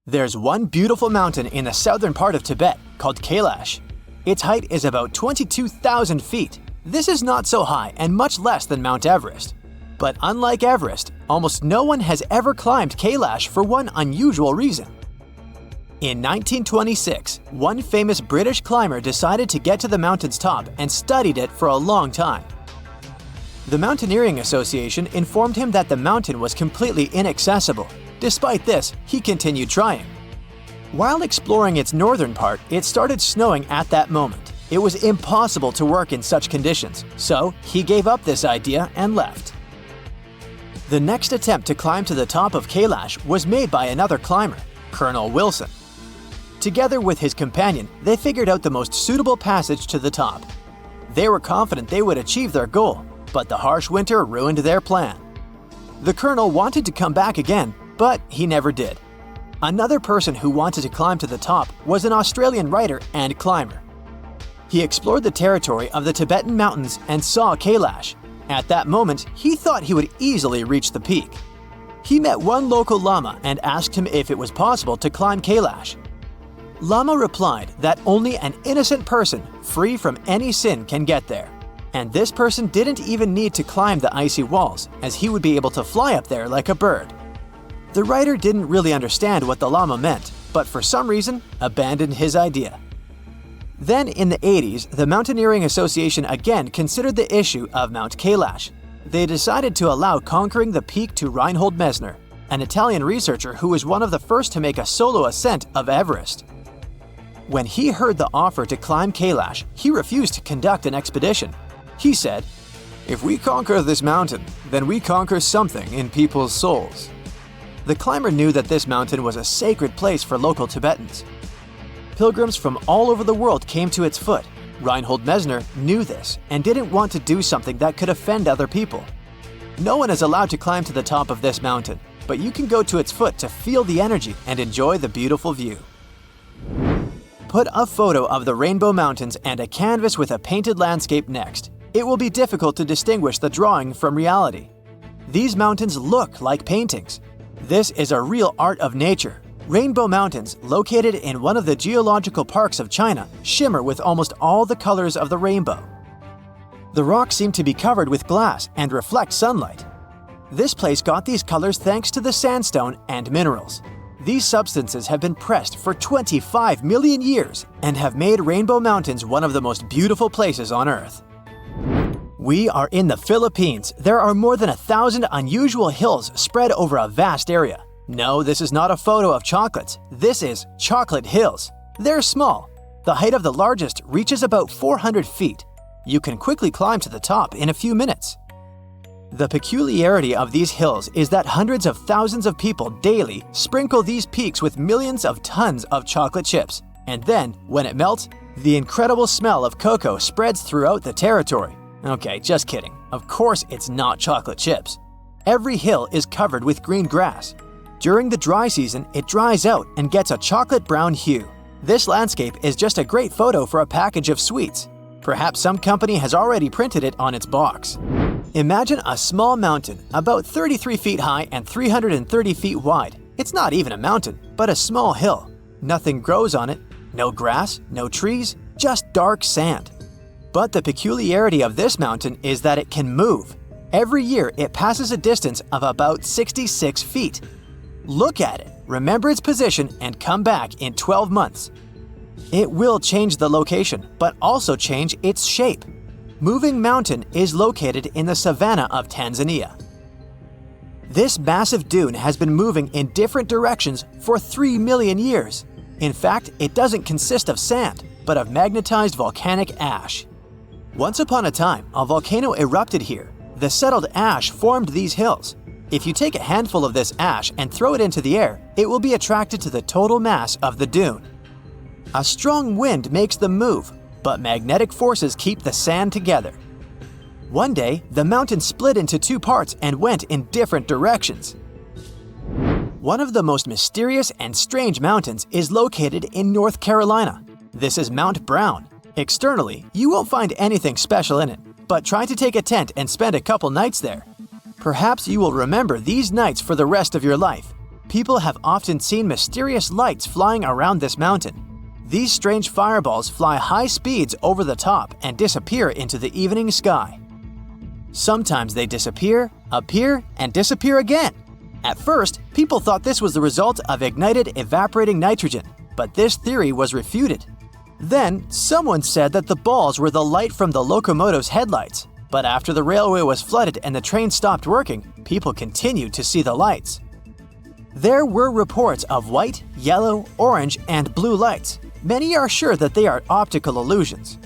There's one beautiful mountain in the southern part of Tibet called Kailash. Its height is about 22,000 feet. This is not so high and much less than Mount Everest. But unlike Everest, almost no one has ever climbed Kailash for one unusual reason. In 1926, one famous British climber decided to get to the mountain's top and studied it for a long time. The Mountaineering Association informed him that the mountain was completely inaccessible. Despite this, he continued trying. While exploring its northern part, it started snowing at that moment. It was impossible to work in such conditions, so he gave up this idea and left. The next attempt to climb to the top of Kailash was made by another climber, Colonel Wilson. Together with his companion, they figured out the most suitable passage to the top. They were confident they would achieve their goal, but the harsh winter ruined their plan. The colonel wanted to come back again, but he never did. Another person who wanted to climb to the top was an Australian writer and climber. He explored the territory of the Tibetan mountains and saw Kailash. At that moment, he thought he would easily reach the peak. He met one local lama and asked him if it was possible to climb Kailash. Lama replied that only an innocent person, free from any sin, can get there. And this person didn't even need to climb the icy walls, as he would be able to fly up there like a bird. The writer didn't really understand what the Lama meant, but for some reason abandoned his idea. Then in the 80s, the Mountaineering Association again considered the issue of Mount Kailash. They decided to allow conquering the peak to Reinhold Messner, an Italian researcher who was one of the first to make a solo ascent of Everest. When he heard the offer to climb Kailash, he refused to conduct an expedition. He said, "If we conquer this mountain, then we conquer something in people's souls." The climber knew that this mountain was a sacred place for local Tibetans. Pilgrims from all over the world came to its foot. Reinhold Messner knew this and didn't want to do something that could offend other people. No one is allowed to climb to the top of this mountain, but you can go to its foot to feel the energy and enjoy the beautiful view. Put a photo of the Rainbow Mountains and a canvas with a painted landscape next. It will be difficult to distinguish the drawing from reality. These mountains look like paintings. This is a real art of nature. Rainbow Mountains, located in one of the geological parks of China, shimmer with almost all the colors of the rainbow. The rocks seem to be covered with glass and reflect sunlight. This place got these colors thanks to the sandstone and minerals. These substances have been pressed for 25 million years and have made Rainbow Mountains one of the most beautiful places on Earth. We are in the Philippines. There are more than 1,000 unusual hills spread over a vast area. No, this is not a photo of chocolates. This is chocolate hills. They're small. The height of the largest reaches about 400 feet. You can quickly climb to the top in a few minutes. The peculiarity of these hills is that hundreds of thousands of people daily sprinkle these peaks with millions of tons of chocolate chips. And then, when it melts, the incredible smell of cocoa spreads throughout the territory. Okay, just kidding. Of course it's not chocolate chips. Every hill is covered with green grass. During the dry season, it dries out and gets a chocolate brown hue. This landscape is just a great photo for a package of sweets. Perhaps some company has already printed it on its box. Imagine a small mountain, about 33 feet high and 330 feet wide. It's not even a mountain, but a small hill. Nothing grows on it. No grass, no trees, just dark sand. But the peculiarity of this mountain is that it can move. Every year, it passes a distance of about 66 feet. Look at it, remember its position, and come back in 12 months. It will change the location, but also change its shape. Moving Mountain is located in the savanna of Tanzania. This massive dune has been moving in different directions for 3 million years. In fact, it doesn't consist of sand, but of magnetized volcanic ash. Once upon a time, a volcano erupted here. The settled ash formed these hills. If you take a handful of this ash and throw it into the air, it will be attracted to the total mass of the dune. A strong wind makes them move, but magnetic forces keep the sand together. One day, the mountain split into two parts and went in different directions. One of the most mysterious and strange mountains is located in North Carolina. This is Mount Brown. Externally, you won't find anything special in it, but try to take a tent and spend a couple nights there. Perhaps you will remember these nights for the rest of your life. People have often seen mysterious lights flying around this mountain. These strange fireballs fly high speeds over the top and disappear into the evening sky. Sometimes they disappear, appear, and disappear again. At first, people thought this was the result of ignited evaporating nitrogen, but this theory was refuted. Then, someone said that the balls were the light from the locomotive's headlights, but after the railway was flooded and the train stopped working, people continued to see the lights. There were reports of white, yellow, orange, and blue lights. Many are sure that they are optical illusions.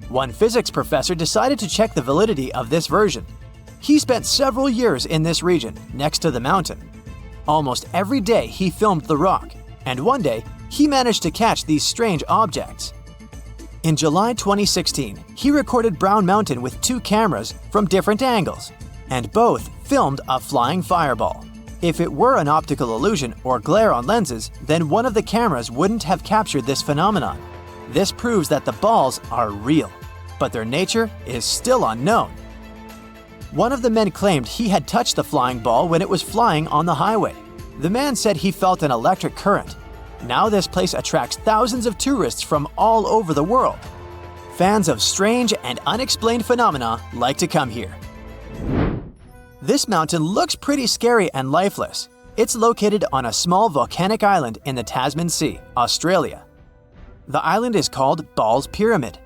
One physics professor decided to check the validity of this version. He spent several years in this region, next to the mountain. Almost every day he filmed the rock, and one day he managed to catch these strange objects. In July 2016, he recorded Brown Mountain with 2 cameras from different angles, and both filmed a flying fireball. If it were an optical illusion or glare on lenses, then one of the cameras wouldn't have captured this phenomenon. This proves that the balls are real, but their nature is still unknown. One of the men claimed he had touched the flying ball when it was flying on the highway. The man said he felt an electric current. Now this place attracts thousands of tourists from all over the world. Fans of strange and unexplained phenomena like to come here. This mountain looks pretty scary and lifeless. It's located on a small volcanic island in the Tasman Sea, Australia. The island is called Ball's Pyramid.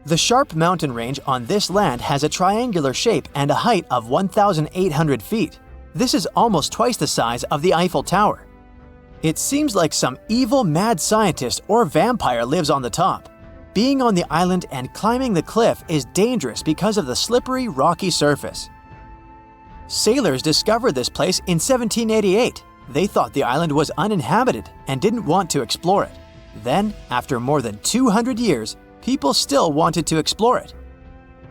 The sharp mountain range on this land has a triangular shape and a height of 1,800 feet. This is almost twice the size of the Eiffel Tower. It seems like some evil mad scientist or vampire lives on the top. Being on the island and climbing the cliff is dangerous because of the slippery, rocky surface. Sailors discovered this place in 1788. They thought the island was uninhabited and didn't want to explore it. Then, after more than 200 years, people still wanted to explore it.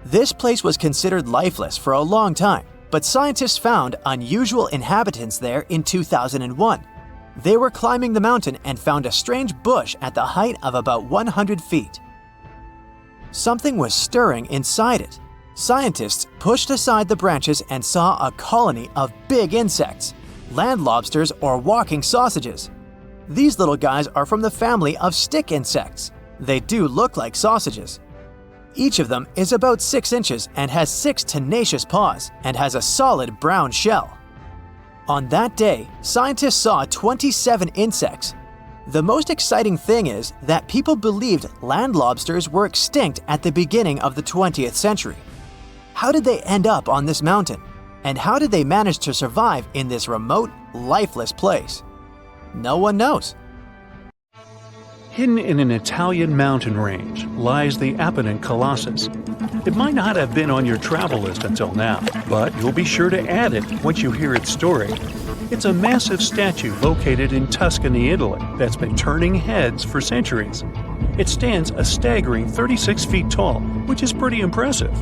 This place was considered lifeless for a long time, but scientists found unusual inhabitants there in 2001. They were climbing the mountain and found a strange bush at the height of about 100 feet. Something was stirring inside it. Scientists pushed aside the branches and saw a colony of big insects, land lobsters or walking sausages. These little guys are from the family of stick insects. They do look like sausages. Each of them is about 6 inches and has 6 tenacious paws and has a solid brown shell. On that day, scientists saw 27 insects. The most exciting thing is that people believed land lobsters were extinct at the beginning of the 20th century. How did they end up on this mountain? And how did they manage to survive in this remote, lifeless place? No one knows. Hidden in an Italian mountain range lies the Apennine Colossus. It might not have been on your travel list until now, but you'll be sure to add it once you hear its story. It's a massive statue located in Tuscany, Italy, that's been turning heads for centuries. It stands a staggering 36 feet tall, which is pretty impressive.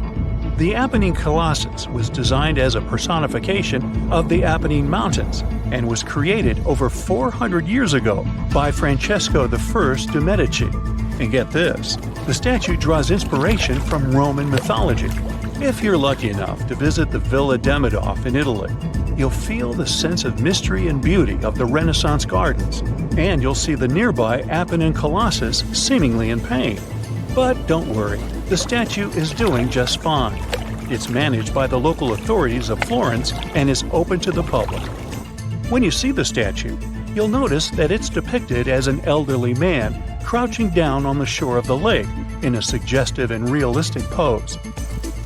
The Apennine Colossus was designed as a personification of the Apennine Mountains and was created over 400 years ago by Francesco I de' Medici. And get this, the statue draws inspiration from Roman mythology. If you're lucky enough to visit the Villa Demidoff in Italy, you'll feel the sense of mystery and beauty of the Renaissance gardens, and you'll see the nearby Apennine Colossus seemingly in pain. But don't worry, the statue is doing just fine. It's managed by the local authorities of Florence and is open to the public. When you see the statue, you'll notice that it's depicted as an elderly man crouching down on the shore of the lake in a suggestive and realistic pose.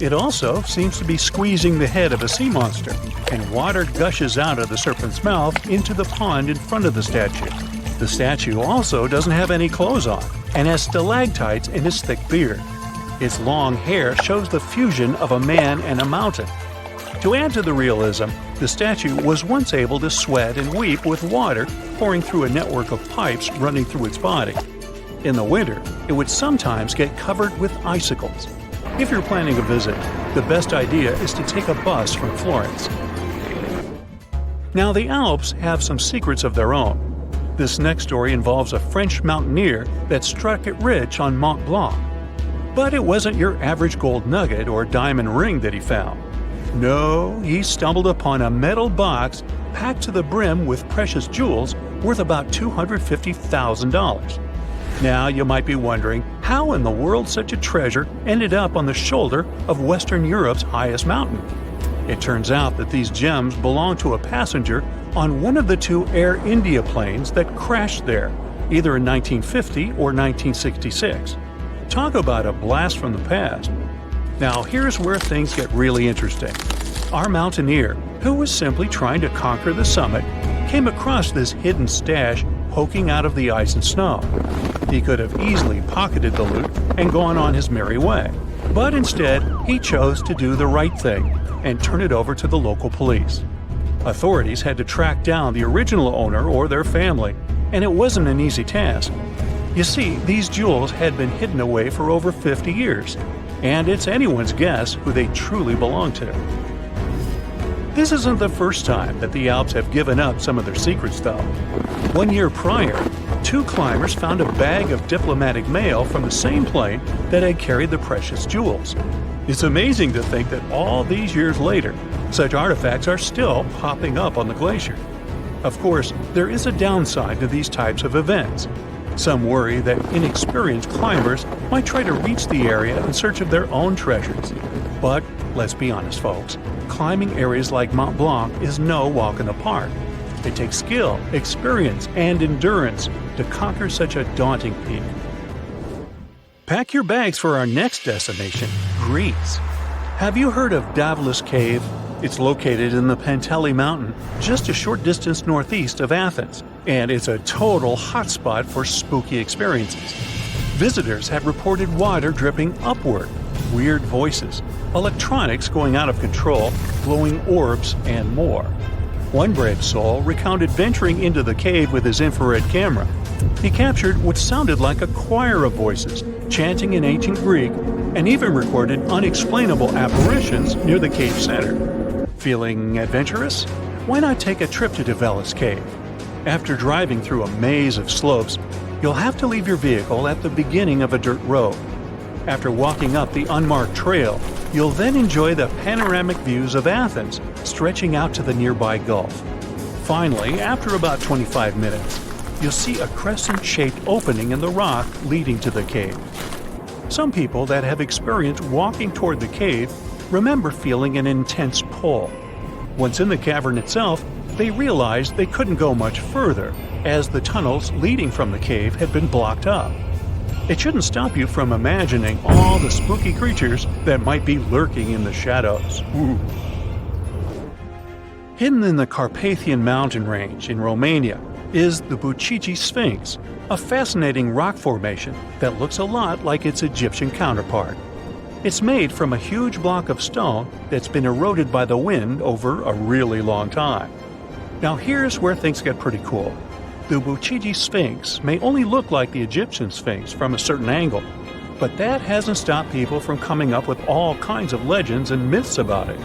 It also seems to be squeezing the head of a sea monster, and water gushes out of the serpent's mouth into the pond in front of the statue. The statue also doesn't have any clothes on and has stalactites in its thick beard. Its long hair shows the fusion of a man and a mountain. To add to the realism, the statue was once able to sweat and weep with water pouring through a network of pipes running through its body. In the winter, it would sometimes get covered with icicles. If you're planning a visit, the best idea is to take a bus from Florence. Now, the Alps have some secrets of their own. This next story involves a French mountaineer that struck it rich on Mont Blanc. But it wasn't your average gold nugget or diamond ring that he found. No, he stumbled upon a metal box packed to the brim with precious jewels worth about $250,000. Now you might be wondering how in the world such a treasure ended up on the shoulder of Western Europe's highest mountain. It turns out that these gems belong to a passenger on one of the two Air India planes that crashed there, either in 1950 or 1966. Talk about a blast from the past. Now here's where things get really interesting. Our mountaineer, who was simply trying to conquer the summit, came across this hidden stash poking out of the ice and snow. He could have easily pocketed the loot and gone on his merry way, but instead he chose to do the right thing and turn it over to the local police. Authorities had to track down the original owner or their family, and it wasn't an easy task. You see, these jewels had been hidden away for over 50 years, and it's anyone's guess who they truly belong to. This isn't the first time that the Alps have given up some of their secrets, though. 1 year prior, 2 climbers found a bag of diplomatic mail from the same plane that had carried the precious jewels. It's amazing to think that all these years later, such artifacts are still popping up on the glacier. Of course, there is a downside to these types of events. Some worry that inexperienced climbers might try to reach the area in search of their own treasures. But let's be honest, folks, climbing areas like Mont Blanc is no walk in the park. It takes skill, experience, and endurance to conquer such a daunting peak. Pack your bags for our next destination, Greece. Have you heard of Davlos Cave? It's located in the Panteli Mountain, just a short distance northeast of Athens, and it's a total hotspot for spooky experiences. Visitors have reported water dripping upward, weird voices, electronics going out of control, glowing orbs, and more. One brave soul recounted venturing into the cave with his infrared camera. He captured what sounded like a choir of voices, chanting in ancient Greek, and even recorded unexplainable apparitions near the cave center. Feeling adventurous? Why not take a trip to Davlos Cave? After driving through a maze of slopes, you'll have to leave your vehicle at the beginning of a dirt road. After walking up the unmarked trail, you'll then enjoy the panoramic views of Athens stretching out to the nearby Gulf. Finally, after about 25 minutes, you'll see a crescent-shaped opening in the rock leading to the cave. Some people that have experienced walking toward the cave remember feeling an intense pull. Once in the cavern itself, they realized they couldn't go much further, as the tunnels leading from the cave had been blocked up. It shouldn't stop you from imagining all the spooky creatures that might be lurking in the shadows. Ooh. Hidden in the Carpathian mountain range in Romania is the Bucigi Sphinx, a fascinating rock formation that looks a lot like its Egyptian counterpart. It's made from a huge block of stone that's been eroded by the wind over a really long time. Now here's where things get pretty cool. The Bucigi Sphinx may only look like the Egyptian Sphinx from a certain angle, but that hasn't stopped people from coming up with all kinds of legends and myths about it.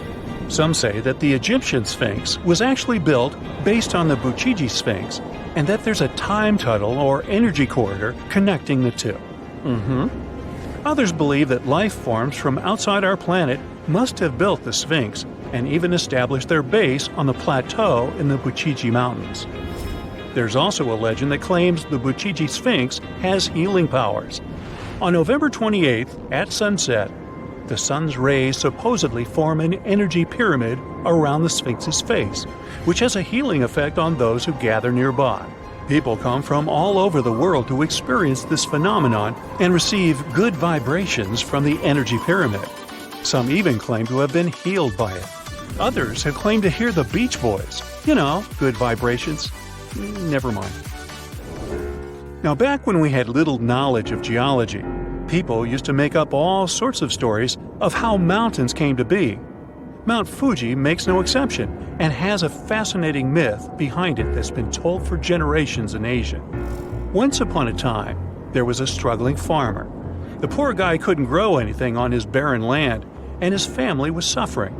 Some say that the Egyptian Sphinx was actually built based on the Bucigi Sphinx, and that there's a time tunnel or energy corridor connecting the two. Others believe that life forms from outside our planet must have built the Sphinx and even established their base on the plateau in the Bucigi Mountains. There's also a legend that claims the Bucigi Sphinx has healing powers. On November 28th, at sunset, the sun's rays supposedly form an energy pyramid around the Sphinx's face, which has a healing effect on those who gather nearby. People come from all over the world to experience this phenomenon and receive good vibrations from the energy pyramid. Some even claim to have been healed by it. Others have claimed to hear the Beach Boys. You know, good vibrations. Never mind. Now, back when we had little knowledge of geology, people used to make up all sorts of stories of how mountains came to be. Mount Fuji makes no exception and has a fascinating myth behind it that's been told for generations in Asia. Once upon a time, there was a struggling farmer. The poor guy couldn't grow anything on his barren land, and his family was suffering.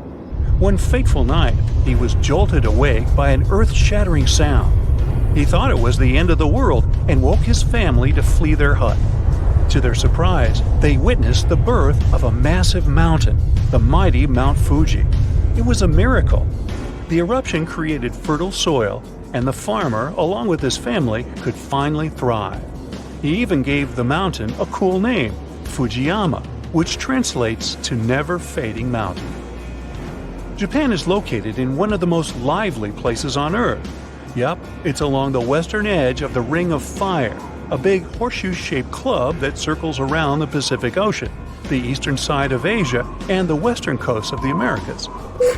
One fateful night, he was jolted awake by an earth-shattering sound. He thought it was the end of the world and woke his family to flee their hut. To their surprise, they witnessed the birth of a massive mountain, the mighty Mount Fuji. It was a miracle. The eruption created fertile soil, and the farmer, along with his family, could finally thrive. He even gave the mountain a cool name, Fujiyama, which translates to never fading mountain. Japan is located in one of the most lively places on Earth. Yup, it's along the western edge of the Ring of Fire, a big horseshoe-shaped club that circles around the Pacific Ocean, the eastern side of Asia, and the western coast of the Americas.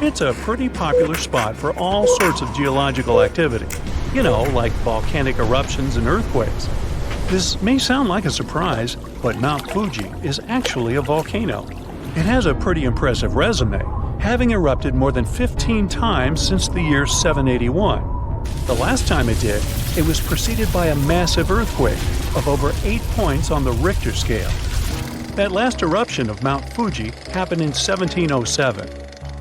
It's a pretty popular spot for all sorts of geological activity, like volcanic eruptions and earthquakes. This may sound like a surprise, but Mount Fuji is actually a volcano. It has a pretty impressive resume, having erupted more than 15 times since the year 781. The last time it did, it was preceded by a massive earthquake of over 8 points on the Richter scale. That last eruption of Mount Fuji happened in 1707.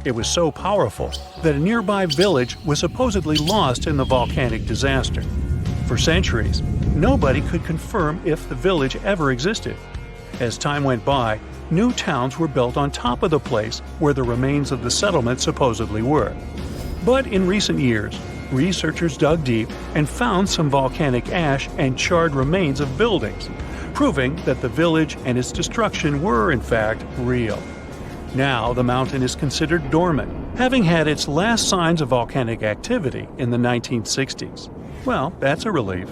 It was so powerful that a nearby village was supposedly lost in the volcanic disaster. For centuries, nobody could confirm if the village ever existed. As time went by, new towns were built on top of the place where the remains of the settlement supposedly were. But in recent years, researchers dug deep and found some volcanic ash and charred remains of buildings, proving that the village and its destruction were, in fact, real. Now the mountain is considered dormant, having had its last signs of volcanic activity in the 1960s. Well, that's a relief.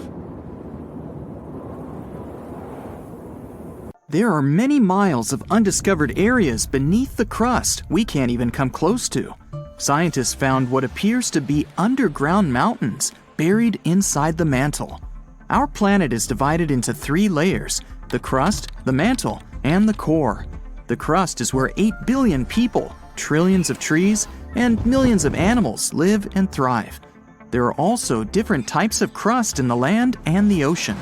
There are many miles of undiscovered areas beneath the crust we can't even come close to. Scientists found what appears to be underground mountains buried inside the mantle. Our planet is divided into 3 layers: the crust, the mantle, and the core. The crust is where 8 billion people, trillions of trees, and millions of animals live and thrive. There are also different types of crust in the land and the ocean.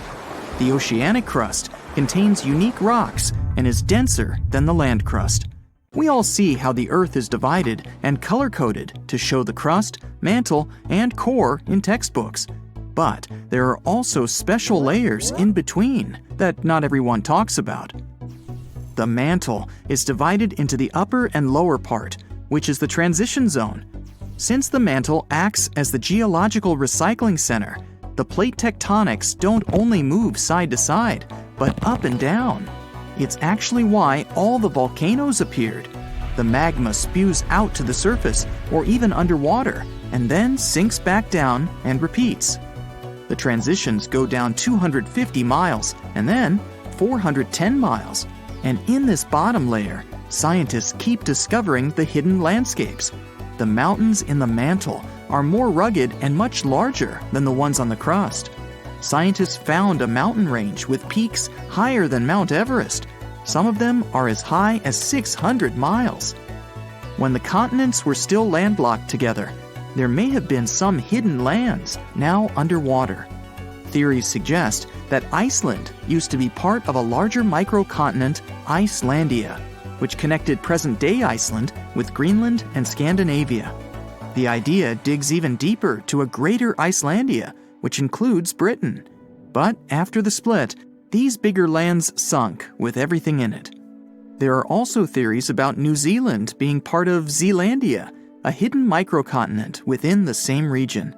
The oceanic crust contains unique rocks and is denser than the land crust. We all see how the Earth is divided and color-coded to show the crust, mantle, and core in textbooks. But there are also special layers in between that not everyone talks about. The mantle is divided into the upper and lower part, which is the transition zone. Since the mantle acts as the geological recycling center, the plate tectonics don't only move side to side, but up and down. It's actually why all the volcanoes appeared. The magma spews out to the surface or even underwater, and then sinks back down and repeats. The transitions go down 250 miles and then 410 miles. And in this bottom layer, scientists keep discovering the hidden landscapes. The mountains in the mantle are more rugged and much larger than the ones on the crust. Scientists found a mountain range with peaks higher than Mount Everest. Some of them are as high as 600 miles. When the continents were still landlocked together, there may have been some hidden lands now underwater. Theories suggest that Iceland used to be part of a larger microcontinent, Icelandia, which connected present-day Iceland with Greenland and Scandinavia. The idea digs even deeper to a greater Icelandia, which includes Britain. But after the split, these bigger lands sunk with everything in it. There are also theories about New Zealand being part of Zealandia, a hidden microcontinent within the same region.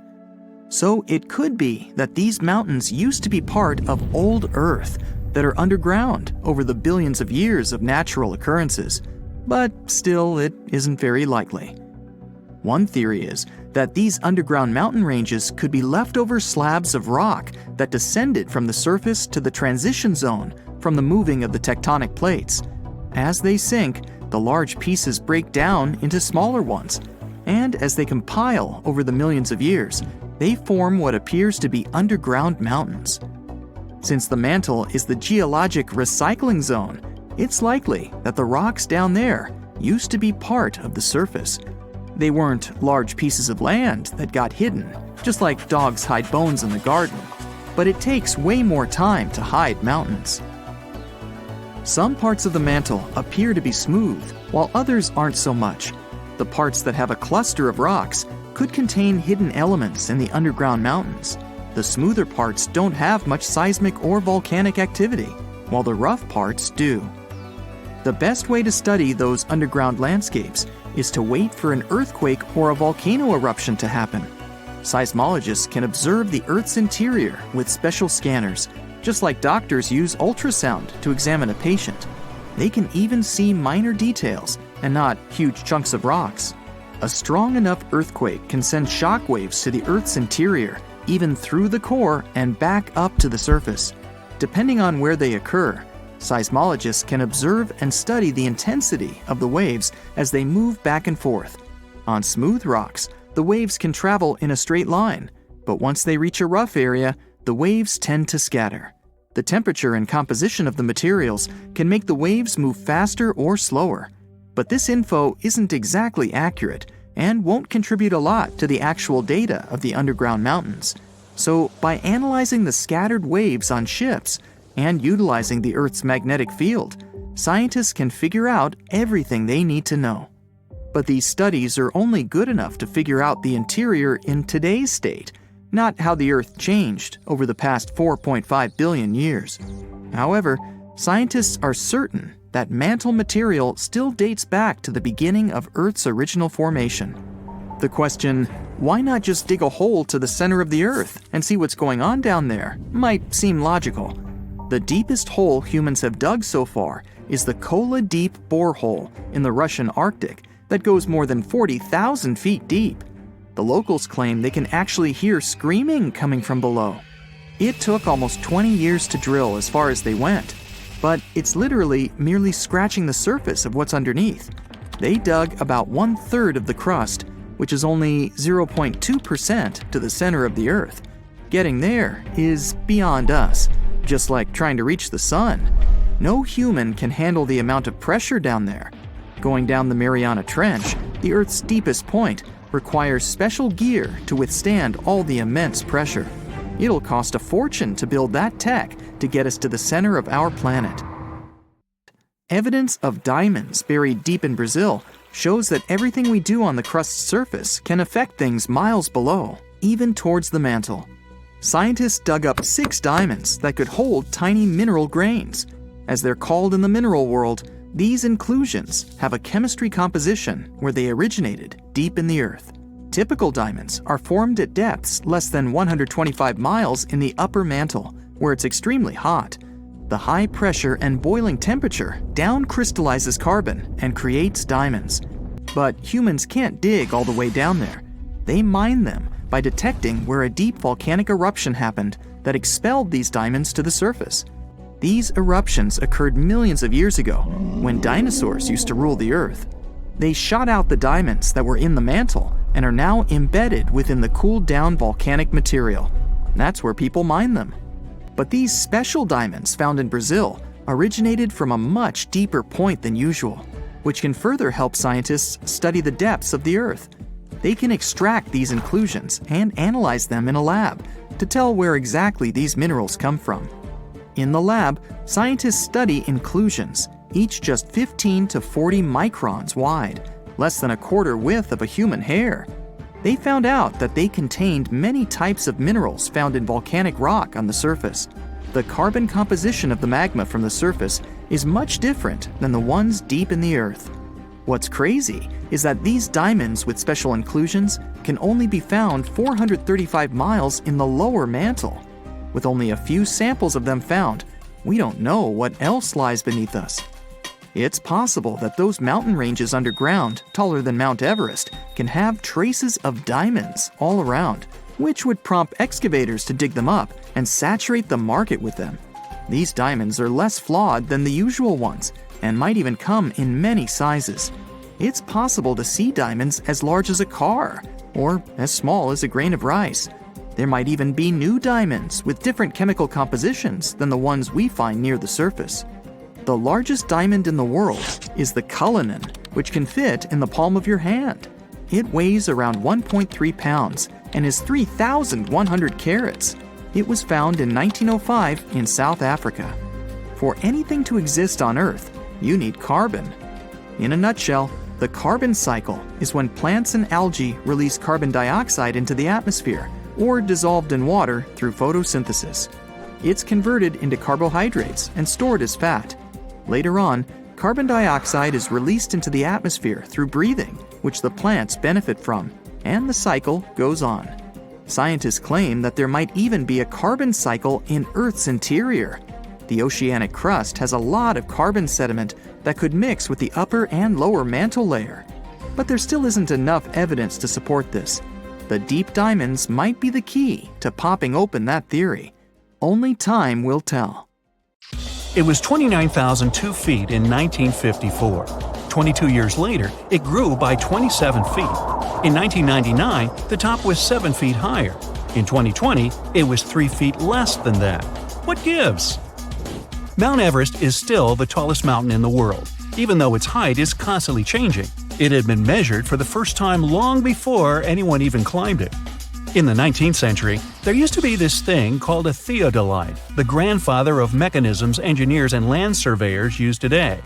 So it could be that these mountains used to be part of old Earth that are underground over the billions of years of natural occurrences, but still it isn't very likely. One theory is that these underground mountain ranges could be leftover slabs of rock that descended from the surface to the transition zone from the moving of the tectonic plates. As they sink, the large pieces break down into smaller ones, and as they compile over the millions of years, they form what appears to be underground mountains. Since the mantle is the geologic recycling zone, it's likely that the rocks down there used to be part of the surface. They weren't large pieces of land that got hidden, just like dogs hide bones in the garden, but it takes way more time to hide mountains. Some parts of the mantle appear to be smooth, while others aren't so much. The parts that have a cluster of rocks could contain hidden elements in the underground mountains. The smoother parts don't have much seismic or volcanic activity, while the rough parts do. The best way to study those underground landscapes is to wait for an earthquake or a volcano eruption to happen. Seismologists can observe the Earth's interior with special scanners, just like doctors use ultrasound to examine a patient. They can even see minor details and not huge chunks of rocks. A strong enough earthquake can send shock waves to the Earth's interior, even through the core and back up to the surface. Depending on where they occur, seismologists can observe and study the intensity of the waves as they move back and forth. On smooth rocks, the waves can travel in a straight line, but once they reach a rough area, the waves tend to scatter. The temperature and composition of the materials can make the waves move faster or slower, but this info isn't exactly accurate and won't contribute a lot to the actual data of the underground mountains. So, by analyzing the scattered waves on ships and utilizing the Earth's magnetic field, scientists can figure out everything they need to know. But these studies are only good enough to figure out the interior in today's state, not how the Earth changed over the past 4.5 billion years. However, scientists are certain that mantle material still dates back to the beginning of Earth's original formation. The question, why not just dig a hole to the center of the Earth and see what's going on down there, might seem logical. The deepest hole humans have dug so far is the Kola Deep borehole in the Russian Arctic that goes more than 40,000 feet deep. The locals claim they can actually hear screaming coming from below. It took almost 20 years to drill as far as they went, but it's literally merely scratching the surface of what's underneath. They dug about 1/3 of the crust, which is only 0.2% to the center of the Earth. Getting there is beyond us, just like trying to reach the sun. No human can handle the amount of pressure down there. Going down the Mariana Trench, the Earth's deepest point, requires special gear to withstand all the immense pressure. It'll cost a fortune to build that tech to get us to the center of our planet. Evidence of diamonds buried deep in Brazil shows that everything we do on the crust's surface can affect things miles below, even towards the mantle. Scientists dug up 6 diamonds that could hold tiny mineral grains. As they're called in the mineral world, these inclusions have a chemistry composition where they originated deep in the Earth. Typical diamonds are formed at depths less than 125 miles in the upper mantle, where it's extremely hot. The high pressure and boiling temperature down crystallizes carbon and creates diamonds. But humans can't dig all the way down there. They mine them by detecting where a deep volcanic eruption happened that expelled these diamonds to the surface. These eruptions occurred millions of years ago, when dinosaurs used to rule the Earth. They shot out the diamonds that were in the mantle and are now embedded within the cooled down volcanic material. That's where people mine them. But these special diamonds found in Brazil originated from a much deeper point than usual, which can further help scientists study the depths of the Earth. They can extract these inclusions and analyze them in a lab to tell where exactly these minerals come from. In the lab, scientists study inclusions, each just 15 to 40 microns wide, less than a quarter width of a human hair. They found out that they contained many types of minerals found in volcanic rock on the surface. The carbon composition of the magma from the surface is much different than the ones deep in the Earth. What's crazy is that these diamonds with special inclusions can only be found 435 miles in the lower mantle. With only a few samples of them found, we don't know what else lies beneath us. It's possible that those mountain ranges underground, taller than Mount Everest, can have traces of diamonds all around, which would prompt excavators to dig them up and saturate the market with them. These diamonds are less flawed than the usual ones and might even come in many sizes. It's possible to see diamonds as large as a car or as small as a grain of rice. There might even be new diamonds with different chemical compositions than the ones we find near the surface. The largest diamond in the world is the Cullinan, which can fit in the palm of your hand. It weighs around 1.3 pounds and is 3,100 carats. It was found in 1905 in South Africa. For anything to exist on Earth, you need carbon. In a nutshell, the carbon cycle is when plants and algae release carbon dioxide into the atmosphere, or dissolved in water through photosynthesis. It's converted into carbohydrates and stored as fat. Later on, Carbon dioxide is released into the atmosphere through breathing, which the plants benefit from, and the cycle goes on. Scientists claim that there might even be a carbon cycle in Earth's interior. The oceanic crust has a lot of carbon sediment that could mix with the upper and lower mantle layer. But there still isn't enough evidence to support this. The deep diamonds might be the key to popping open that theory. Only time will tell. It was 29,002 feet in 1954. 22 years later, it grew by 27 feet. In 1999, the top was 7 feet higher. In 2020, it was 3 feet less than that. What gives? Mount Everest is still the tallest mountain in the world, even though its height is constantly changing. It had been measured for the first time long before anyone even climbed it. In the 19th century, there used to be this thing called a theodolite, the grandfather of mechanisms engineers and land surveyors use today.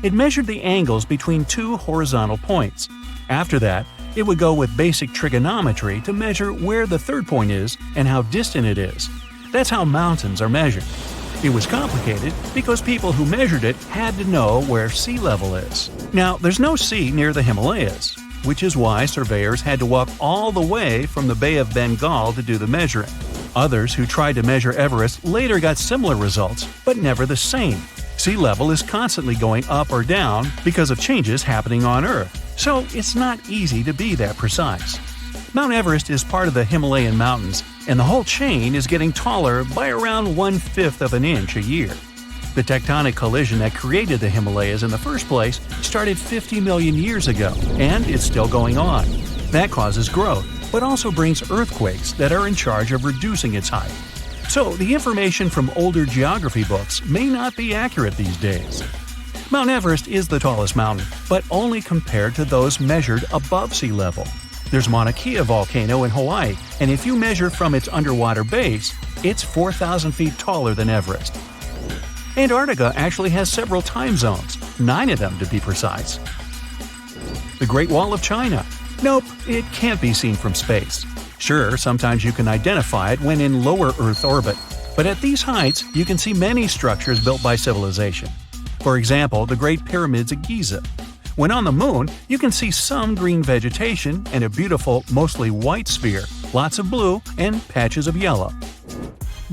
It measured the angles between two horizontal points. After that, it would go with basic trigonometry to measure where the third point is and how distant it is. That's how mountains are measured. It was complicated because people who measured it had to know where sea level is. Now, there's no sea near the Himalayas, which is why surveyors had to walk all the way from the Bay of Bengal to do the measuring. Others who tried to measure Everest later got similar results, but never the same. Sea level is constantly going up or down because of changes happening on Earth, so it's not easy to be that precise. Mount Everest is part of the Himalayan mountains, and the whole chain is getting taller by around 1/5 of an inch a year. The tectonic collision that created the Himalayas in the first place started 50 million years ago, and it's still going on. That causes growth, but also brings earthquakes that are in charge of reducing its height. So the information from older geography books may not be accurate these days. Mount Everest is the tallest mountain, but only compared to those measured above sea level. There's Mauna Kea volcano in Hawaii, and if you measure from its underwater base, it's 4,000 feet taller than Everest. Antarctica actually has several time zones, 9 of them to be precise. The Great Wall of China. Nope, it can't be seen from space. Sure, sometimes you can identify it when in lower Earth orbit, but at these heights you can see many structures built by civilization. For example, the Great Pyramids of Giza. When on the moon, you can see some green vegetation and a beautiful, mostly white sphere, lots of blue, and patches of yellow.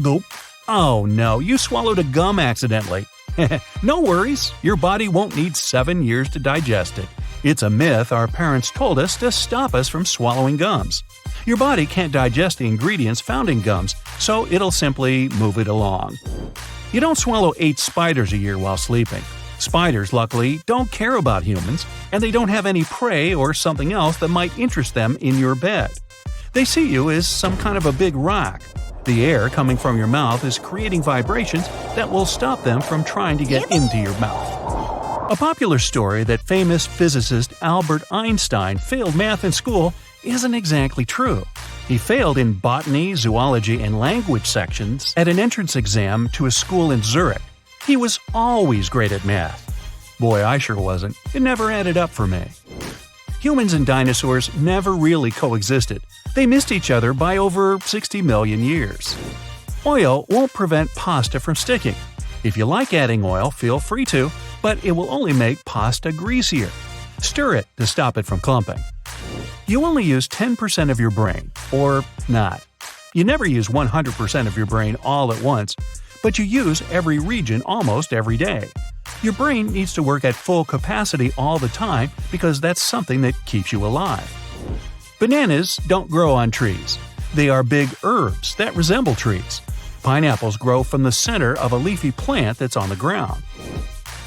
Gulp. Oh no, you swallowed a gum accidentally. No worries, your body won't need 7 years to digest it. It's a myth our parents told us to stop us from swallowing gums. Your body can't digest the ingredients found in gums, so it'll simply move it along. You don't swallow 8 spiders a year while sleeping. Spiders, luckily, don't care about humans, and they don't have any prey or something else that might interest them in your bed. They see you as some kind of a big rock. The air coming from your mouth is creating vibrations that will stop them from trying to get into your mouth. A popular story that famous physicist Albert Einstein failed math in school isn't exactly true. He failed in botany, zoology, and language sections at an entrance exam to a school in Zurich. He was always great at math. Boy, I sure wasn't. It never added up for me. Humans and dinosaurs never really coexisted. They missed each other by over 60 million years. Oil won't prevent pasta from sticking. If you like adding oil, feel free to, but it will only make pasta greasier. Stir it to stop it from clumping. You only use 10% of your brain, or not. You never use 100% of your brain all at once, but you use every region almost every day. Your brain needs to work at full capacity all the time because that's something that keeps you alive. Bananas don't grow on trees. They are big herbs that resemble trees. Pineapples grow from the center of a leafy plant that's on the ground.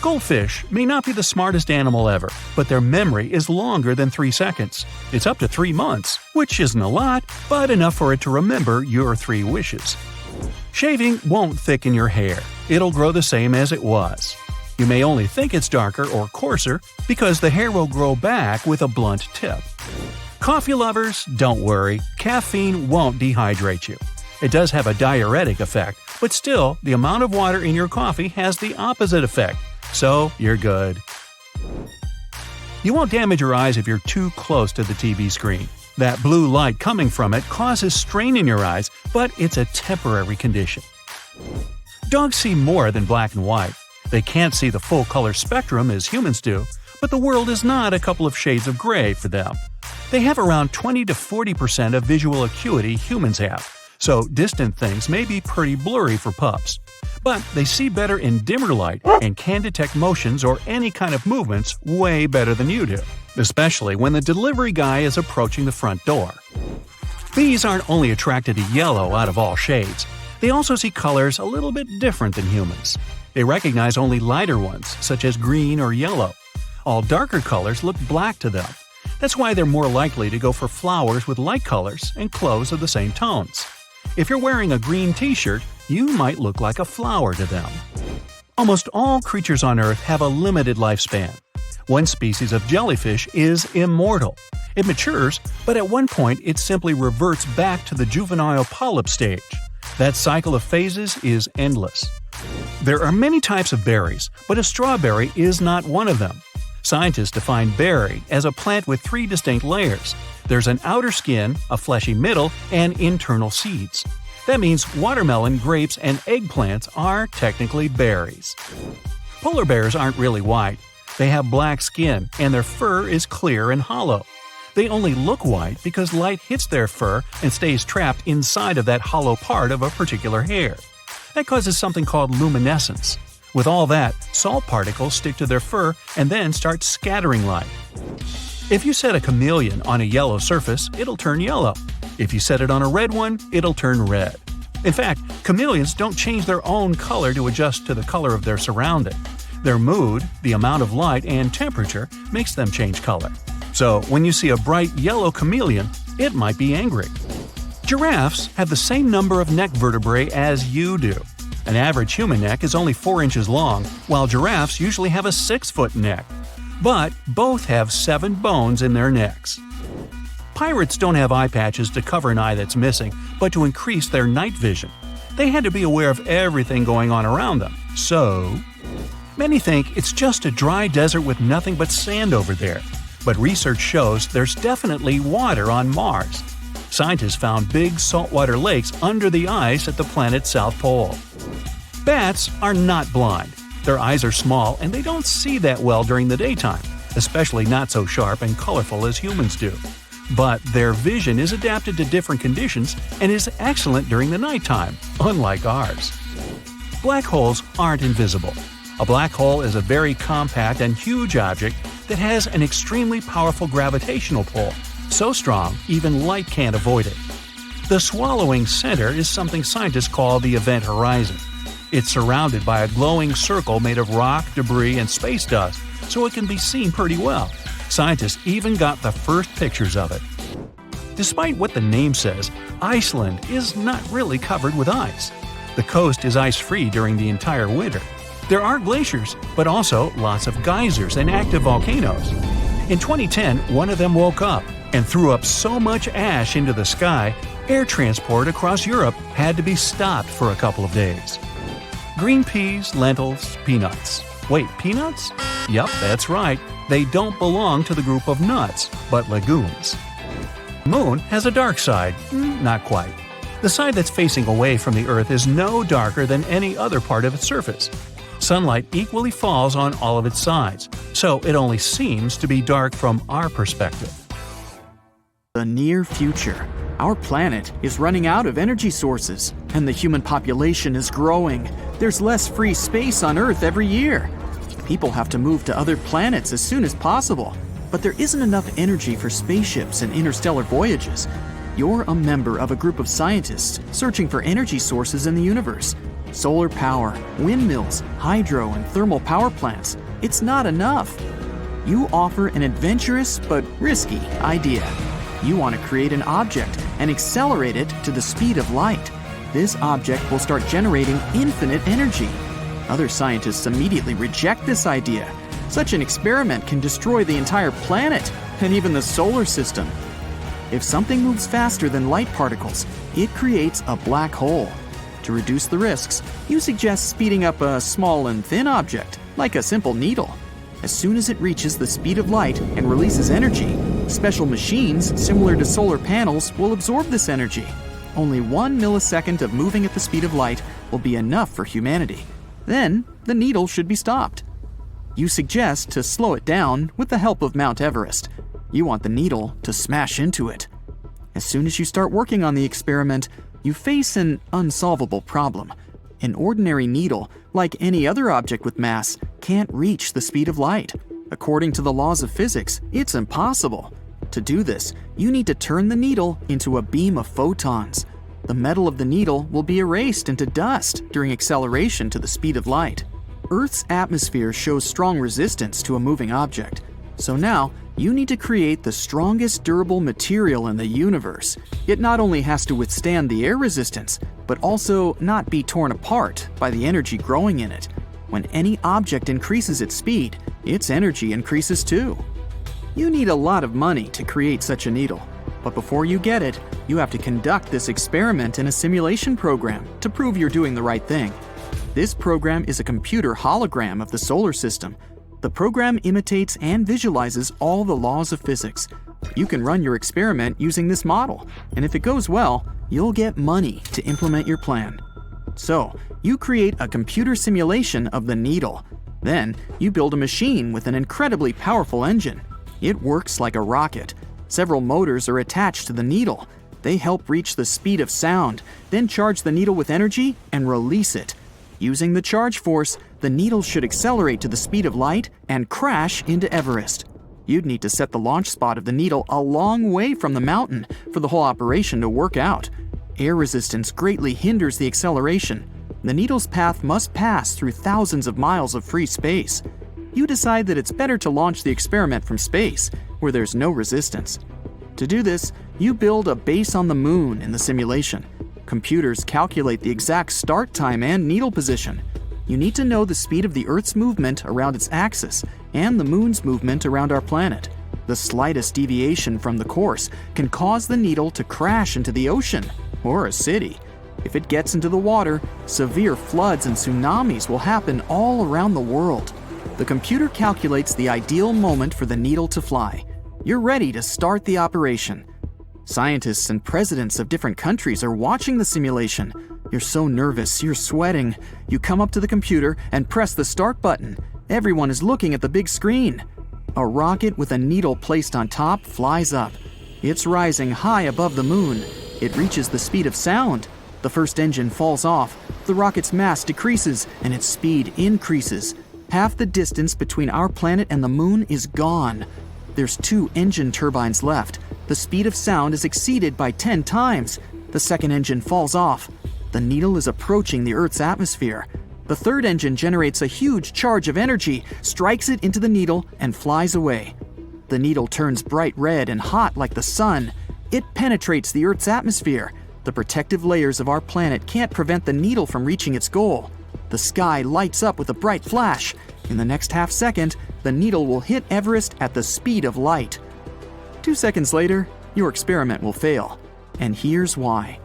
Goldfish may not be the smartest animal ever, but their memory is longer than 3 seconds. It's up to 3 months, which isn't a lot, but enough for it to remember your 3 wishes. Shaving won't thicken your hair. It'll grow the same as it was. You may only think it's darker or coarser because the hair will grow back with a blunt tip. Coffee lovers, don't worry, caffeine won't dehydrate you. It does have a diuretic effect, but still, the amount of water in your coffee has the opposite effect, so you're good. You won't damage your eyes if you're too close to the TV screen. That blue light coming from it causes strain in your eyes, but it's a temporary condition. Dogs see more than black and white. They can't see the full color spectrum as humans do, but the world is not a couple of shades of gray for them. They have around 20 to 40% of visual acuity humans have, so distant things may be pretty blurry for pups. But they see better in dimmer light and can detect motions or any kind of movements way better than you do, especially when the delivery guy is approaching the front door. Bees aren't only attracted to yellow out of all shades, they also see colors a little bit different than humans. They recognize only lighter ones, such as green or yellow. All darker colors look black to them. That's why they're more likely to go for flowers with light colors and clothes of the same tones. If you're wearing a green t-shirt, you might look like a flower to them. Almost all creatures on Earth have a limited lifespan. One species of jellyfish is immortal. It matures, but at one point it simply reverts back to the juvenile polyp stage. That cycle of phases is endless. There are many types of berries, but a strawberry is not one of them. Scientists define berry as a plant with 3 distinct layers. There's an outer skin, a fleshy middle, and internal seeds. That means watermelon, grapes, and eggplants are technically berries. Polar bears aren't really white. They have black skin, and their fur is clear and hollow. They only look white because light hits their fur and stays trapped inside of that hollow part of a particular hair. That causes something called luminescence. With all that, salt particles stick to their fur and then start scattering light. If you set a chameleon on a yellow surface, it'll turn yellow. If you set it on a red one, it'll turn red. In fact, chameleons don't change their own color to adjust to the color of their surrounding. Their mood, the amount of light, and temperature makes them change color. So, when you see a bright yellow chameleon, it might be angry. Giraffes have the same number of neck vertebrae as you do. An average human neck is only 4 inches long, while giraffes usually have a 6-foot neck. But both have 7 bones in their necks. Pirates don't have eye patches to cover an eye that's missing, but to increase their night vision. They had to be aware of everything going on around them. So, many think it's just a dry desert with nothing but sand over there. But research shows there's definitely water on Mars. Scientists found big saltwater lakes under the ice at the planet's south pole. Bats are not blind. Their eyes are small and they don't see that well during the daytime, especially not so sharp and colorful as humans do. But their vision is adapted to different conditions and is excellent during the nighttime, unlike ours. Black holes aren't invisible. A black hole is a very compact and huge object that has an extremely powerful gravitational pull, so strong even light can't avoid it. The swallowing center is something scientists call the event horizon. It's surrounded by a glowing circle made of rock, debris, and space dust, so it can be seen pretty well. Scientists even got the first pictures of it. Despite what the name says, Iceland is not really covered with ice. The coast is ice-free during the entire winter. There are glaciers, but also lots of geysers and active volcanoes. In 2010, one of them woke up and threw up so much ash into the sky, air transport across Europe had to be stopped for a couple of days. Green peas, lentils, peanuts. Wait, peanuts? Yup, that's right. They don't belong to the group of nuts, but legumes. Moon has a dark side. Not quite. The side that's facing away from the Earth is no darker than any other part of its surface. Sunlight equally falls on all of its sides, so it only seems to be dark from our perspective. The near future. Our planet is running out of energy sources, and the human population is growing. There's less free space on Earth every year. People have to move to other planets as soon as possible, but there isn't enough energy for spaceships and interstellar voyages. You're a member of a group of scientists searching for energy sources in the universe. Solar power, windmills, hydro, and thermal power plants. It's not enough. You offer an adventurous but risky idea. You want to create an object and accelerate it to the speed of light. This object will start generating infinite energy. Other scientists immediately reject this idea. Such an experiment can destroy the entire planet and even the solar system. If something moves faster than light particles, it creates a black hole. To reduce the risks, you suggest speeding up a small and thin object, like a simple needle. As soon as it reaches the speed of light and releases energy, special machines similar to solar panels will absorb this energy. Only 1 millisecond of moving at the speed of light will be enough for humanity. Then the needle should be stopped. You suggest to slow it down with the help of Mount Everest. You want the needle to smash into it. As soon as you start working on the experiment, you face an unsolvable problem. An ordinary needle, like any other object with mass, can't reach the speed of light. According to the laws of physics, it's impossible. To do this, you need to turn the needle into a beam of photons. The metal of the needle will be erased into dust during acceleration to the speed of light. Earth's atmosphere shows strong resistance to a moving object. So now, you need to create the strongest durable material in the universe. It not only has to withstand the air resistance, but also not be torn apart by the energy growing in it. When any object increases its speed, its energy increases too. You need a lot of money to create such a needle. But before you get it, you have to conduct this experiment in a simulation program to prove you're doing the right thing. This program is a computer hologram of the solar system. The program imitates and visualizes all the laws of physics. You can run your experiment using this model, and if it goes well, you'll get money to implement your plan. So, you create a computer simulation of the needle. Then, you build a machine with an incredibly powerful engine. It works like a rocket. Several motors are attached to the needle. They help reach the speed of sound, then charge the needle with energy and release it. Using the charge force, the needle should accelerate to the speed of light and crash into Everest. You'd need to set the launch spot of the needle a long way from the mountain for the whole operation to work out. Air resistance greatly hinders the acceleration. The needle's path must pass through thousands of miles of free space. You decide that it's better to launch the experiment from space, where there's no resistance. To do this, you build a base on the moon in the simulation. Computers calculate the exact start time and needle position. You need to know the speed of the Earth's movement around its axis and the moon's movement around our planet. The slightest deviation from the course can cause the needle to crash into the ocean or a city. If it gets into the water, severe floods and tsunamis will happen all around the world. The computer calculates the ideal moment for the needle to fly. You're ready to start the operation. Scientists and presidents of different countries are watching the simulation. You're so nervous, you're sweating. You come up to the computer and press the start button. Everyone is looking at the big screen. A rocket with a needle placed on top flies up. It's rising high above the moon. It reaches the speed of sound. The first engine falls off. The rocket's mass decreases and its speed increases. Half the distance between our planet and the moon is gone. There's 2 engine turbines left. The speed of sound is exceeded by 10 times. The second engine falls off. The needle is approaching the Earth's atmosphere. The third engine generates a huge charge of energy, strikes it into the needle, and flies away. The needle turns bright red and hot like the sun. It penetrates the Earth's atmosphere. The protective layers of our planet can't prevent the needle from reaching its goal. The sky lights up with a bright flash. In the next half second, the needle will hit Everest at the speed of light. 2 seconds later, your experiment will fail. And here's why.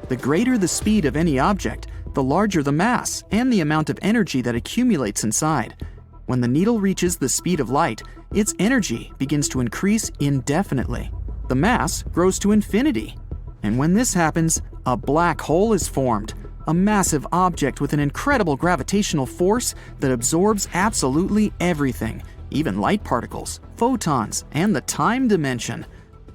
The greater the speed of any object, the larger the mass and the amount of energy that accumulates inside. When the needle reaches the speed of light, its energy begins to increase indefinitely. The mass grows to infinity. And when this happens, a black hole is formed, a massive object with an incredible gravitational force that absorbs absolutely everything, even light particles, photons, and the time dimension.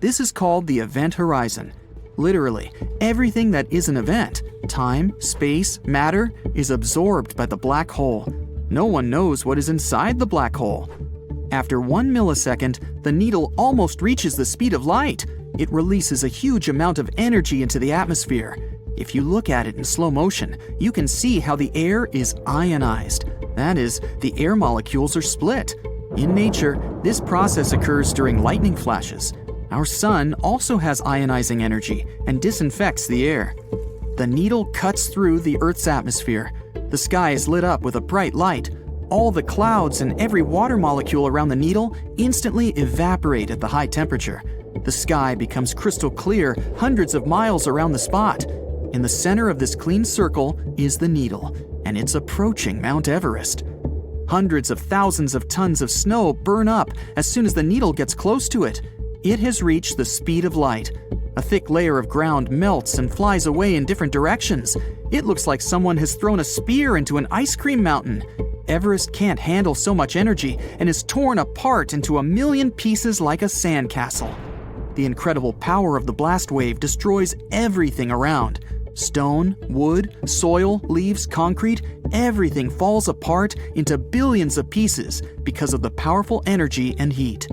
This is called the event horizon. Literally, everything that is an event, time, space, matter, is absorbed by the black hole. No one knows what is inside the black hole. After 1 millisecond, the needle almost reaches the speed of light. It releases a huge amount of energy into the atmosphere. If you look at it in slow motion, you can see how the air is ionized. That is, the air molecules are split. In nature, this process occurs during lightning flashes. Our sun also has ionizing energy and disinfects the air. The needle cuts through the Earth's atmosphere. The sky is lit up with a bright light. All the clouds and every water molecule around the needle instantly evaporate at the high temperature. The sky becomes crystal clear hundreds of miles around the spot. In the center of this clean circle is the needle, and it's approaching Mount Everest. Hundreds of thousands of tons of snow burn up as soon as the needle gets close to it. It has reached the speed of light. A thick layer of ground melts and flies away in different directions. It looks like someone has thrown a spear into an ice cream mountain. Everest can't handle so much energy and is torn apart into a million pieces like a sandcastle. The incredible power of the blast wave destroys everything around. Stone, wood, soil, leaves, concrete, everything falls apart into billions of pieces because of the powerful energy and heat.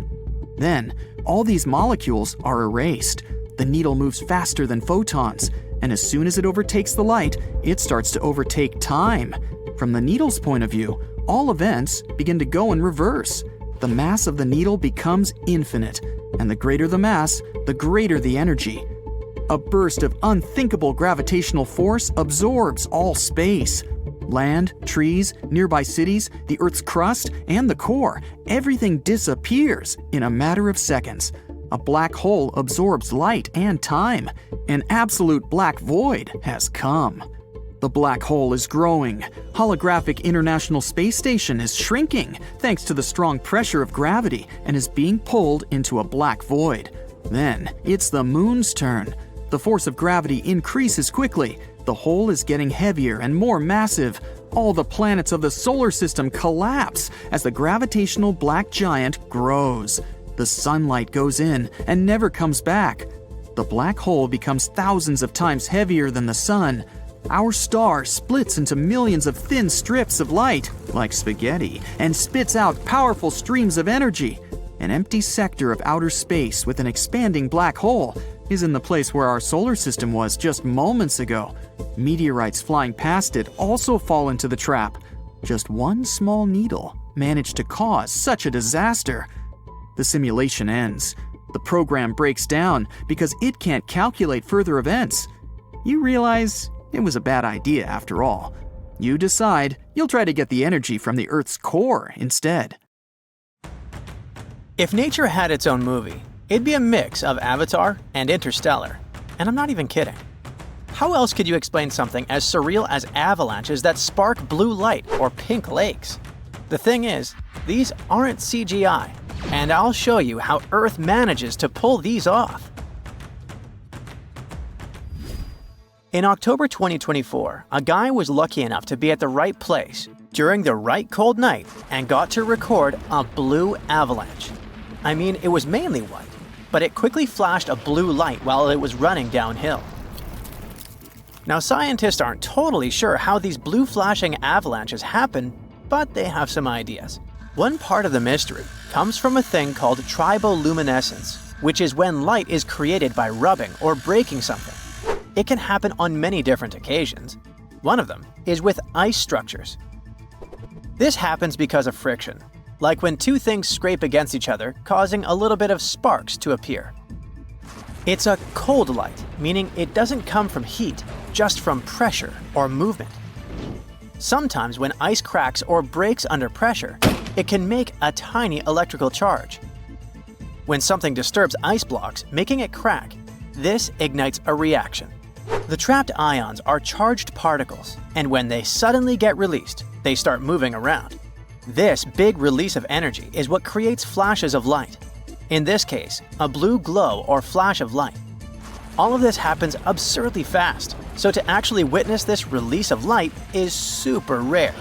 Then, all these molecules are erased. The needle moves faster than photons, and as soon as it overtakes the light, it starts to overtake time. From the needle's point of view, all events begin to go in reverse. The mass of the needle becomes infinite, and the greater the mass, the greater the energy. A burst of unthinkable gravitational force absorbs all space. Land, trees, nearby cities, the Earth's crust, and the core, everything disappears in a matter of seconds. A black hole absorbs light and time. An absolute black void has come. The black hole is growing. Holographic International Space Station is shrinking thanks to the strong pressure of gravity and is being pulled into a black void. Then it's the moon's turn. The force of gravity increases quickly. The hole is getting heavier and more massive. All the planets of the solar system collapse as the gravitational black giant grows. The sunlight goes in and never comes back. The black hole becomes thousands of times heavier than the sun. Our star splits into millions of thin strips of light, like spaghetti, and spits out powerful streams of energy. An empty sector of outer space with an expanding black hole is in the place where our solar system was just moments ago. Meteorites flying past it also fall into the trap. Just one small needle managed to cause such a disaster. The simulation ends. The program breaks down because it can't calculate further events. You realize it was a bad idea after all. You decide you'll try to get the energy from the Earth's core instead. If nature had its own movie, it'd be a mix of Avatar and Interstellar. And I'm not even kidding. How else could you explain something as surreal as avalanches that spark blue light or pink lakes? The thing is, these aren't CGI, and I'll show you how Earth manages to pull these off. In October 2024, a guy was lucky enough to be at the right place during the right cold night and got to record a blue avalanche. I mean, it was mainly white, but it quickly flashed a blue light while it was running downhill. Now, scientists aren't totally sure how these blue flashing avalanches happen, but they have some ideas. One part of the mystery comes from a thing called triboluminescence, which is when light is created by rubbing or breaking something. It can happen on many different occasions. One of them is with ice structures. This happens because of friction, like when two things scrape against each other, causing a little bit of sparks to appear. It's a cold light, meaning it doesn't come from heat, just from pressure or movement. Sometimes when ice cracks or breaks under pressure, it can make a tiny electrical charge. When something disturbs ice blocks, making it crack, this ignites a reaction. The trapped ions are charged particles, and when they suddenly get released, they start moving around. This big release of energy is what creates flashes of light. In this case, a blue glow or flash of light. All of this happens absurdly fast, so to actually witness this release of light is super rare.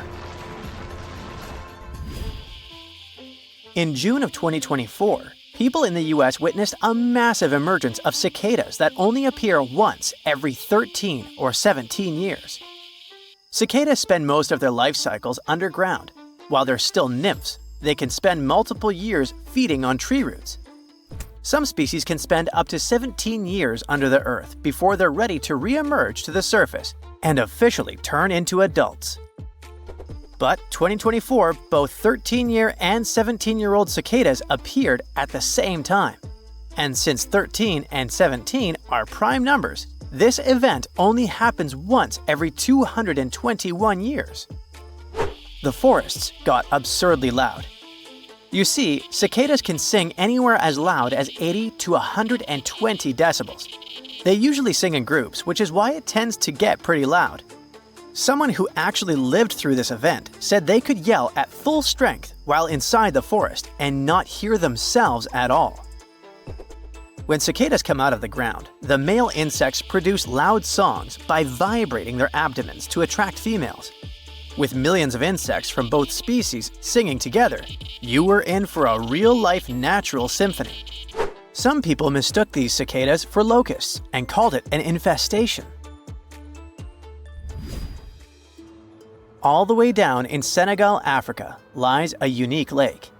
In June of 2024, people in the US witnessed a massive emergence of cicadas that only appear once every 13 or 17 years. Cicadas spend most of their life cycles underground. While they're still nymphs, they can spend multiple years feeding on tree roots. Some species can spend up to 17 years under the earth before they're ready to re-emerge to the surface and officially turn into adults. But 2024, both 13-year and 17-year-old cicadas appeared at the same time. And since 13 and 17 are prime numbers, this event only happens once every 221 years. The forests got absurdly loud. You see, cicadas can sing anywhere as loud as 80 to 120 decibels. They usually sing in groups, which is why it tends to get pretty loud. Someone who actually lived through this event said they could yell at full strength while inside the forest and not hear themselves at all. When cicadas come out of the ground, the male insects produce loud songs by vibrating their abdomens to attract females. With millions of insects from both species singing together, you were in for a real-life natural symphony. Some people mistook these cicadas for locusts and called it an infestation. All the way down in Senegal, Africa, lies a unique lake.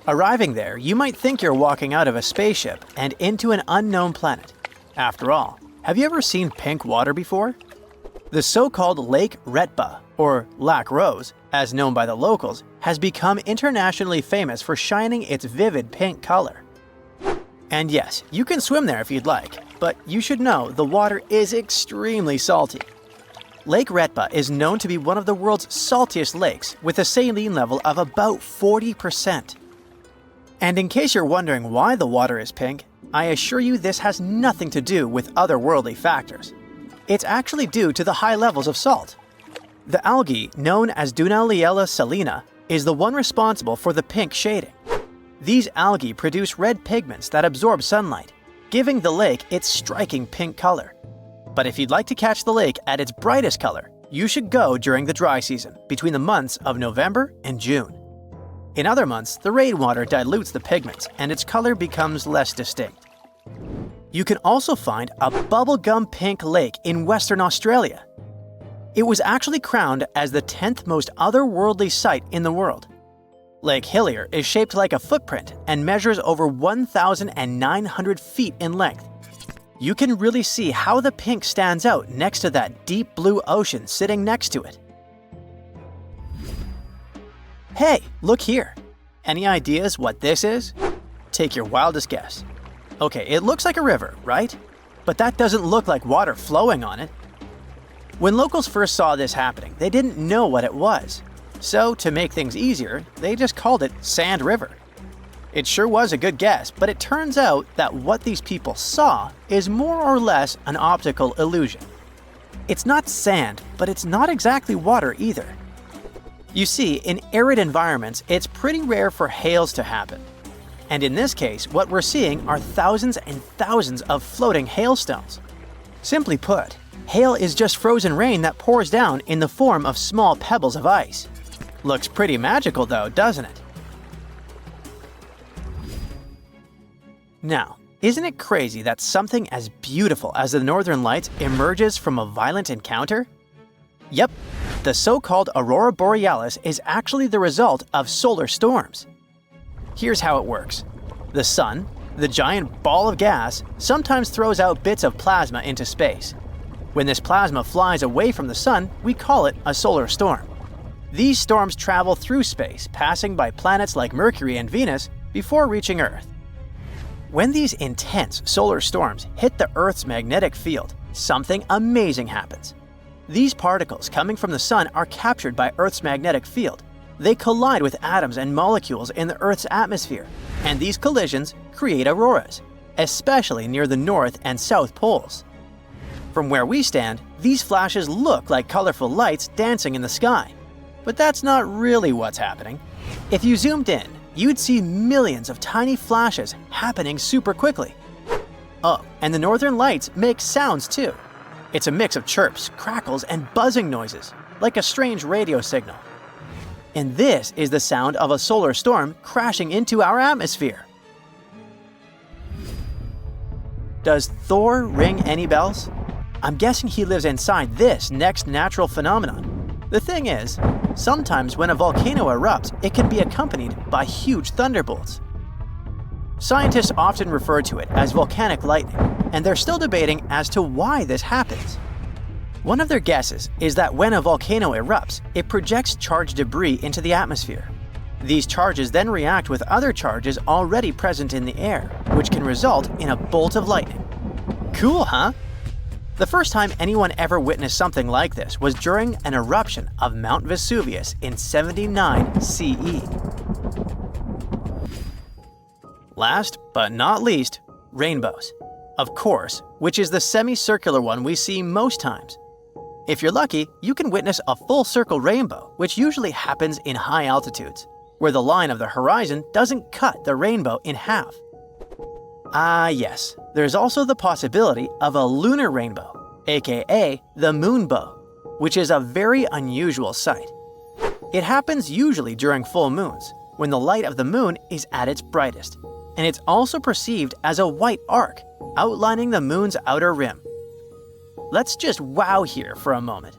Arriving there, you might think you're walking out of a spaceship and into an unknown planet. After all, have you ever seen pink water before? The so-called Lake Retba, or Lac Rose, as known by the locals, has become internationally famous for shining its vivid pink color. And yes, you can swim there if you'd like, but you should know the water is extremely salty. Lake Retba is known to be one of the world's saltiest lakes, with a saline level of about 40%. And in case you're wondering why the water is pink, I assure you this has nothing to do with otherworldly factors. It's actually due to the high levels of salt. The algae, known as Dunaliella salina, is the one responsible for the pink shading. These algae produce red pigments that absorb sunlight, giving the lake its striking pink color. But if you'd like to catch the lake at its brightest color, you should go during the dry season, between the months of November and June. In other months, the rainwater dilutes the pigments and its color becomes less distinct. You can also find a bubblegum pink lake in Western Australia. It was actually crowned as the 10th most otherworldly sight in the world. Lake Hillier is shaped like a footprint and measures over 1,900 feet in length. You can really see how the pink stands out next to that deep blue ocean sitting next to it. Hey, look here. Any ideas what this is? Take your wildest guess. Okay, it looks like a river, right? But that doesn't look like water flowing on it. When locals first saw this happening, they didn't know what it was. So, to make things easier, they just called it Sand River. It sure was a good guess, but it turns out that what these people saw is more or less an optical illusion. It's not sand, but it's not exactly water either. You see, in arid environments, it's pretty rare for hails to happen. And in this case, what we're seeing are thousands and thousands of floating hailstones. Simply put, hail is just frozen rain that pours down in the form of small pebbles of ice. Looks pretty magical though, doesn't it? Now, isn't it crazy that something as beautiful as the Northern Lights emerges from a violent encounter? Yep, the so-called aurora borealis is actually the result of solar storms. Here's how it works. The sun, the giant ball of gas, sometimes throws out bits of plasma into space. When this plasma flies away from the sun, we call it a solar storm. These storms travel through space, passing by planets like Mercury and Venus before reaching Earth. When these intense solar storms hit the Earth's magnetic field, something amazing happens. These particles coming from the sun are captured by Earth's magnetic field. They collide with atoms and molecules in the Earth's atmosphere, and these collisions create auroras, especially near the north and south poles. From where we stand, these flashes look like colorful lights dancing in the sky. But that's not really what's happening. If you zoomed in, you'd see millions of tiny flashes happening super quickly. Oh, and the northern lights make sounds too. It's a mix of chirps, crackles, and buzzing noises, like a strange radio signal. And this is the sound of a solar storm crashing into our atmosphere. Does Thor ring any bells? I'm guessing he lives inside this next natural phenomenon. The thing is, sometimes when a volcano erupts, it can be accompanied by huge thunderbolts. Scientists often refer to it as volcanic lightning, and they're still debating as to why this happens. One of their guesses is that when a volcano erupts, it projects charged debris into the atmosphere. These charges then react with other charges already present in the air, which can result in a bolt of lightning. Cool, huh? The first time anyone ever witnessed something like this was during an eruption of Mount Vesuvius in 79 CE. Last but not least, rainbows. Of course, which is the semicircular one we see most times. If you're lucky, you can witness a full circle rainbow, which usually happens in high altitudes, where the line of the horizon doesn't cut the rainbow in half. Ah yes, there's also the possibility of a lunar rainbow, aka the moonbow, which is a very unusual sight. It happens usually during full moons, when the light of the moon is at its brightest, and it's also perceived as a white arc, outlining the moon's outer rim. Let's just wow here for a moment.